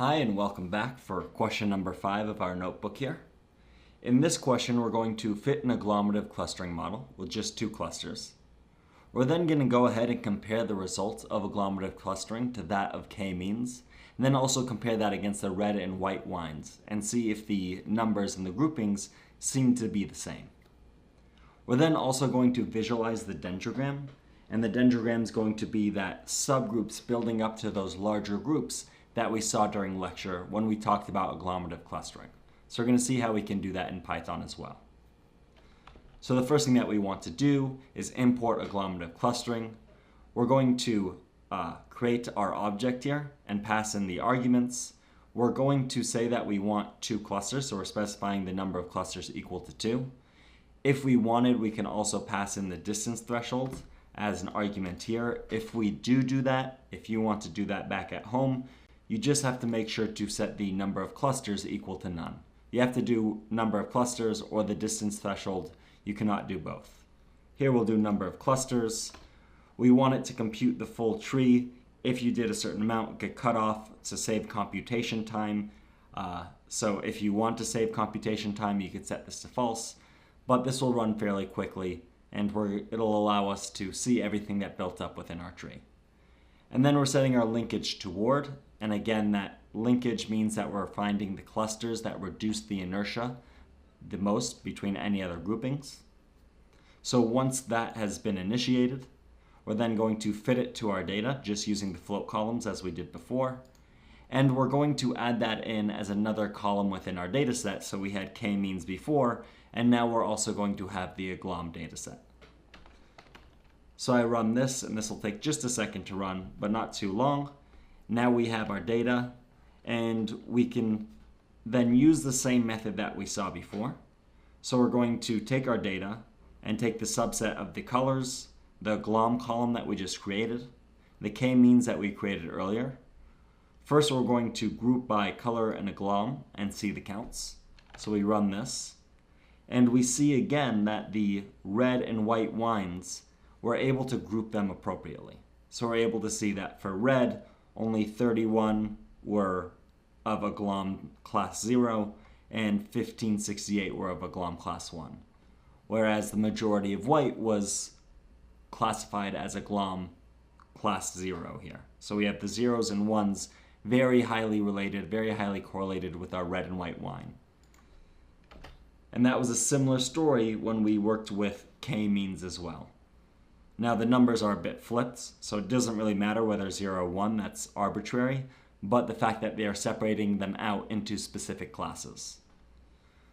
Hi and welcome back for question number 5 of our notebook here. In this question, we're going to fit an agglomerative clustering model with just 2 clusters. We're then going to go ahead and compare the results of agglomerative clustering to that of k-means, and then also compare that against the red and white wines and see if the numbers and the groupings seem to be the same. We're then also going to visualize the dendrogram, and the dendrogram is going to be that subgroups building up to those larger groups that we saw during lecture when we talked about agglomerative clustering. So we're going to see how we can do that in Python as well. So the first thing that we want to do is import agglomerative clustering. We're going to create our object here and pass in the arguments. We're going to say that we want 2 clusters, so we're specifying the number of clusters equal to 2. If we wanted, we can also pass in the distance threshold as an argument here. If we do that, if you want to do that back at home, you just have to make sure to set the number of clusters equal to none. You have to do number of clusters or the distance threshold. You cannot do both. Here we'll do number of clusters. We want it to compute the full tree. If you did a certain amount, get cut off to save computation time. So if you want to save computation time, you could set this to false, but this will run fairly quickly and it'll allow us to see everything that built up within our tree. And then we're setting our linkage toward. And again, that linkage means that we're finding the clusters that reduce the inertia the most between any other groupings. So once that has been initiated, we're then going to fit it to our data just using the float columns as we did before. And we're going to add that in as another column within our data set. So we had k-means before, and now we're also going to have the agglom data set. So I run this, and this will take just a second to run, but not too long. Now we have our data, and we can then use the same method that we saw before. So we're going to take our data and take the subset of the colors, the agglom column that we just created, the k-means that we created earlier. First, we're going to group by color and agglom and see the counts. So we run this, and we see again that the red and white wines, we're able to group them appropriately. So we're able to see that for red, only 31 were of agglom class 0 and 1568 were of agglom class 1. Whereas the majority of white was classified as agglom class 0 here. So we have the zeros and ones very highly related, very highly correlated with our red and white wine. And that was a similar story when we worked with k-means as well. Now the numbers are a bit flipped, so it doesn't really matter whether 0 or 1, that's arbitrary, but the fact that they are separating them out into specific classes.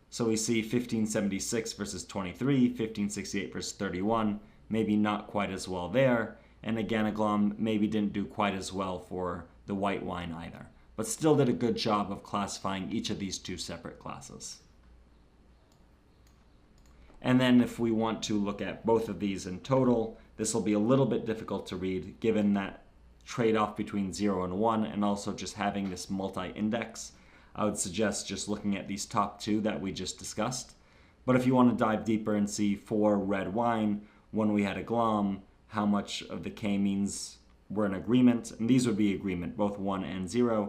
So we see 1576 versus 23, 1568 versus 31, maybe not quite as well there, and again, agglom maybe didn't do quite as well for the white wine either, but still did a good job of classifying each of these 2 separate classes. And then if we want to look at both of these in total, this will be a little bit difficult to read given that trade-off between 0 and 1 and also just having this multi-index. I would suggest just looking at these top 2 that we just discussed. But if you want to dive deeper and see for red wine, when we had agglom, how much of the k-means were in agreement, and these would be agreement, both 1 and 0,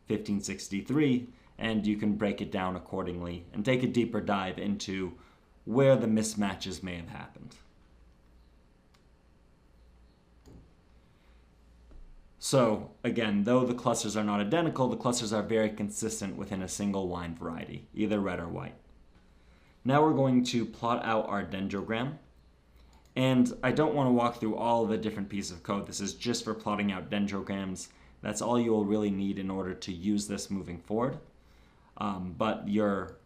1563, and you can break it down accordingly and take a deeper dive into where the mismatches may have happened. So again, though the clusters are not identical, the clusters are very consistent within a single wine variety, either red or white. Now we're going to plot out our dendrogram. And I don't want to walk through all of the different pieces of code. This is just for plotting out dendrograms. That's all you will really need in order to use this moving forward. But your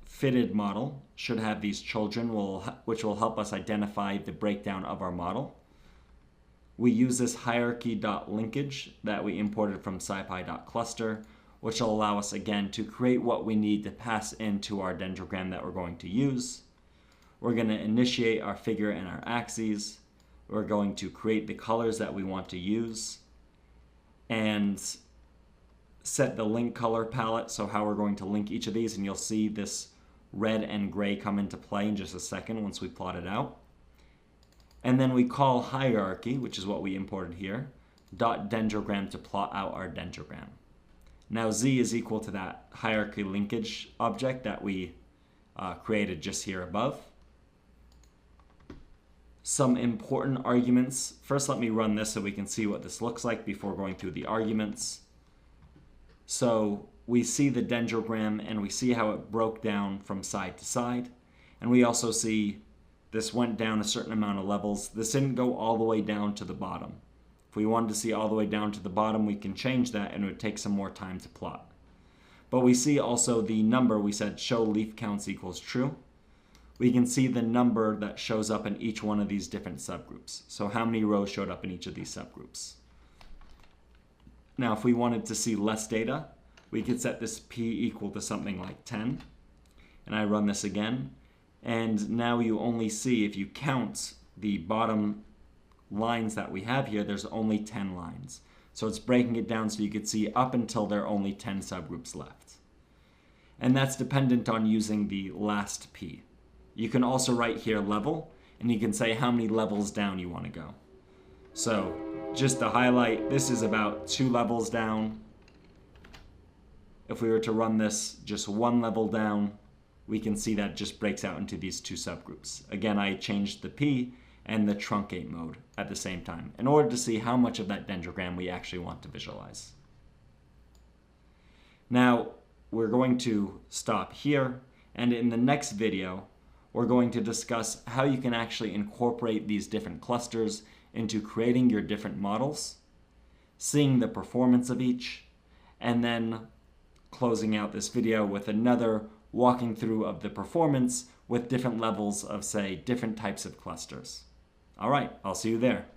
fitted model should have these children, which will help us identify the breakdown of our model. We use this hierarchy.linkage that we imported from scipy.cluster, which will allow us again to create what we need to pass into our dendrogram that we're going to use. We're going to initiate our figure and our axes. We're going to create the colors that we want to use and set the link color palette, so how we're going to link each of these, and you'll see this red and gray come into play in just a second once we plot it out. And then we call hierarchy, which is what we imported here, dot dendrogram to plot out our dendrogram. Now Z is equal to that hierarchy linkage object that we created just here above. Some important arguments. First, let me run this so we can see what this looks like before going through the arguments. So we see the dendrogram and we see how it broke down from side to side. And we also see this went down a certain amount of levels. This didn't go all the way down to the bottom. If we wanted to see all the way down to the bottom, we can change that and it would take some more time to plot. But we see also the number, we said show leaf counts equals true. We can see the number that shows up in each one of these different subgroups. So how many rows showed up in each of these subgroups. Now, if we wanted to see less data, we could set this P equal to something like 10. And I run this again. And now you only see, if you count the bottom lines that we have here, there's only 10 lines. So it's breaking it down so you could see up until there are only 10 subgroups left. And that's dependent on using the last P. You can also write here level, and you can say how many levels down you want to go. So just to highlight, this is about 2 levels down. If we were to run this just 1 level down, we can see that just breaks out into these 2 subgroups. Again, I changed the P and the truncate mode at the same time in order to see how much of that dendrogram we actually want to visualize. Now, we're going to stop here, and in the next video, we're going to discuss how you can actually incorporate these different clusters into creating your different models, seeing the performance of each, and then closing out this video with another walking through of the performance with different levels of, say, different types of clusters. All right, I'll see you there.